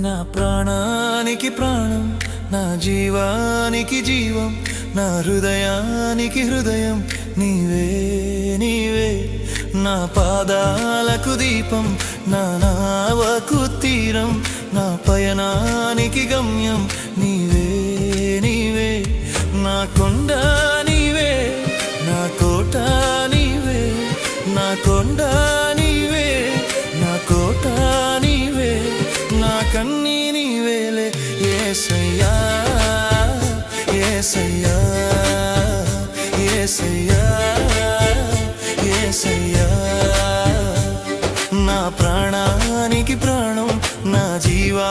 నా ప్రాణానికి ప్రాణం, నా జీవానికి జీవం, నా హృదయానికి హృదయం నీవే నీవే. నా పాదాలకు దీపం, నా నావకు తీరం, నా పయనానికి గమ్యం నీవే నీవే. నా కొండ నీవే, నా కోట నీవే, నా కొండ నీవే, నా కోట నీవే, నా కన్నీ నీవేలే యేసయ్యా యేసయ్యా యేసయ్యా యేసయ్యా. నా ప్రాణానికి ప్రాణం, నా జీవా